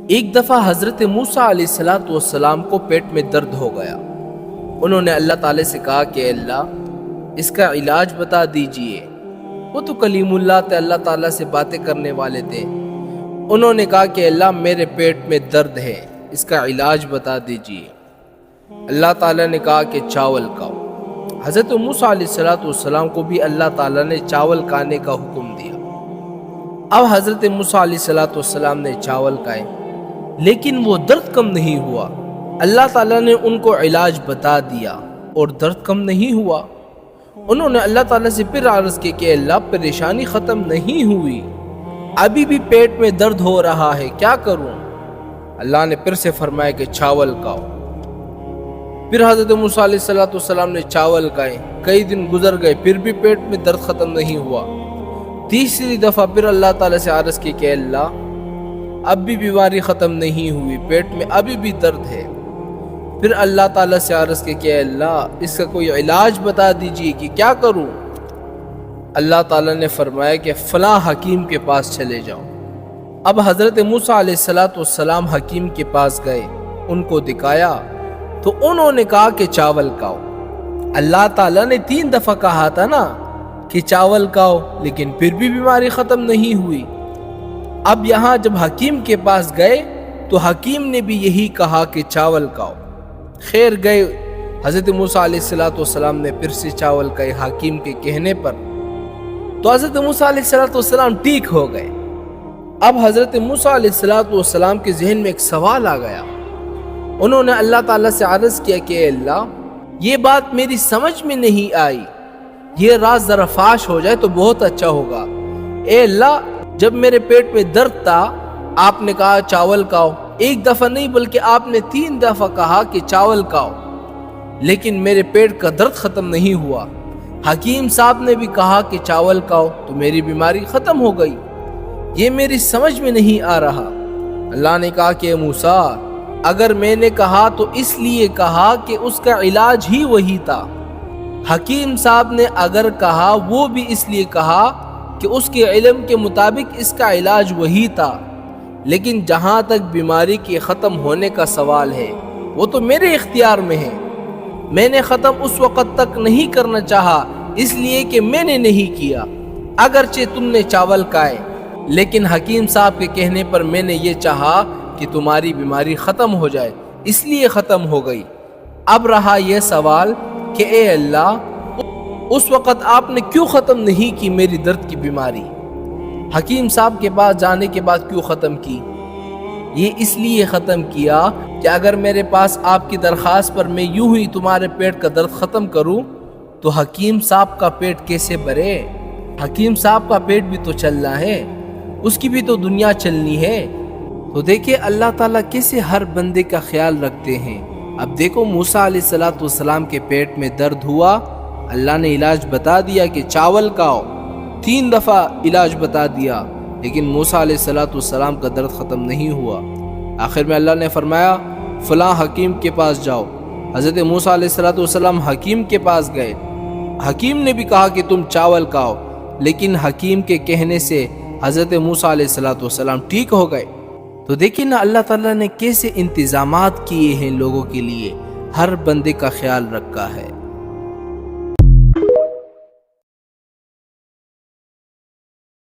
ایک دفعہ حضرت موسیٰ علیہ السلام کو پیٹ میں درد ہو گیا۔ انہوں نے اللہ تعالی سے کہا کہ اللہ اس کا علاج بتا دیجئے۔ وہ تو کلیم اللہ تھے، اللہ تعالیٰ سے باتیں کرنے والے تھے۔ انہوں نے کہا کہ اللہ میرے پیٹ میں درد ہے، اس کا علاج بتا دیجئے۔ اللہ تعالیٰ نے کہا کہ چاول کھاؤ۔ حضرت موسیٰ علیہ السلام کو بھی اللہ تعالیٰ نے چاول کھانے کا حکم دیا۔ اب حضرت موسیٰ علیہ السلام نے چاول کھائے، لیکن وہ درد کم نہیں ہوا۔ اللہ تعالیٰ نے ان کو علاج بتا دیا اور درد کم نہیں ہوا۔ انہوں نے اللہ تعالیٰ سے پھر عرض کی کہ اللہ پریشانی ختم نہیں ہوئی، ابھی بھی پیٹ میں درد ہو رہا ہے، کیا کروں؟ اللہ نے پھر سے فرمایا کہ چاول کھاؤ۔ پھر حضرت موسیٰ علیہ السلام نے چاول کھائے، کئی دن گزر گئے، پھر بھی پیٹ میں درد ختم نہیں ہوا۔ تیسری دفعہ پھر اللہ تعالیٰ سے عرض کی کہ اللہ اب بھی بیماری ختم نہیں ہوئی، پیٹ میں ابھی بھی درد ہے۔ پھر اللہ تعالیٰ سے عرض کی کہ اللہ اس کا کوئی علاج بتا دیجیے کہ کیا کروں؟ اللہ تعالیٰ نے فرمایا کہ فلاں حکیم کے پاس چلے جاؤ۔ اب حضرت موسیٰ علیہ السلام حکیم کے پاس گئے، ان کو دکھایا تو انہوں نے کہا کہ چاول کھاؤ۔ اللہ تعالیٰ نے 3 دفعہ کہا تھا نا کہ چاول کھاؤ، لیکن پھر بھی بیماری ختم نہیں ہوئی۔ اب یہاں جب حکیم کے پاس گئے تو حکیم نے بھی یہی کہا کہ چاول کھاؤ۔ خیر گئے، حضرت موسیٰ علیہ السلام نے پھر سے چاول کھائے حکیم کے کہنے پر، تو حضرت موسیٰ علیہ السلام ٹھیک ہو گئے۔ اب حضرت موسیٰ علیہ السلام کے ذہن میں ایک سوال آ گیا۔ انہوں نے اللہ تعالیٰ سے عرض کیا کہ اے اللہ یہ بات میری سمجھ میں نہیں آئی، یہ راز ذرا فاش ہو جائے تو بہت اچھا ہوگا۔ اے اللہ جب میرے پیٹ میں درد تھا آپ نے کہا چاول کھاؤ، ایک دفعہ نہیں بلکہ آپ نے 3 دفعہ کہا کہ چاول کھاؤ، لیکن میرے پیٹ کا درد ختم نہیں ہوا۔ حکیم صاحب نے بھی کہا کہ چاول کھاؤ تو میری بیماری ختم ہو گئی، یہ میری سمجھ میں نہیں آ رہا۔ اللہ نے کہا کہ موسیٰ اگر میں نے کہا تو اس لیے کہا کہ اس کا علاج ہی وہی تھا، حکیم صاحب نے اگر کہا وہ بھی اس لیے کہا کہ اس کے علم کے مطابق اس کا علاج وہی تھا، لیکن جہاں تک بیماری کے ختم ہونے کا سوال ہے وہ تو میرے اختیار میں ہے۔ میں نے ختم اس وقت تک نہیں کرنا چاہا اس لیے کہ میں نے نہیں کیا، اگرچہ تم نے چاول کھائے، لیکن حکیم صاحب کے کہنے پر میں نے یہ چاہا کہ تمہاری بیماری ختم ہو جائے، اس لیے ختم ہو گئی۔ اب رہا یہ سوال کہ اے اللہ اس وقت آپ نے کیوں ختم نہیں کی میری درد کی بیماری؟ حکیم صاحب کے پاس جانے کے بعد کیوں ختم کی؟ یہ اس لیے ختم کیا کہ اگر میرے پاس آپ کی درخواست پر میں یوں ہی تمہارے پیٹ کا درد ختم کروں تو حکیم صاحب کا پیٹ کیسے بھرے؟ حکیم صاحب کا پیٹ بھی تو چلنا ہے، اس کی بھی تو دنیا چلنی ہے۔ تو دیکھیں اللہ تعالیٰ کیسے ہر بندے کا خیال رکھتے ہیں۔ اب دیکھو موسیٰ علیہ السلام کے پیٹ میں درد ہوا، اللہ نے علاج بتا دیا کہ چاول کھاؤ، 3 دفعہ علاج بتا دیا، لیکن موسیٰ علیہ السلام کا درد ختم نہیں ہوا۔ آخر میں اللہ نے فرمایا فلاں حکیم کے پاس جاؤ۔ حضرت موسیٰ علیہ السلام حکیم کے پاس گئے، حکیم نے بھی کہا کہ تم چاول کھاؤ، لیکن حکیم کے کہنے سے حضرت موسیٰ علیہ السلام ٹھیک ہو گئے۔ تو دیکھیں نا اللہ تعالیٰ نے کیسے انتظامات کیے ہیں لوگوں کے لیے، ہر بندے کا خیال رکھا ہے۔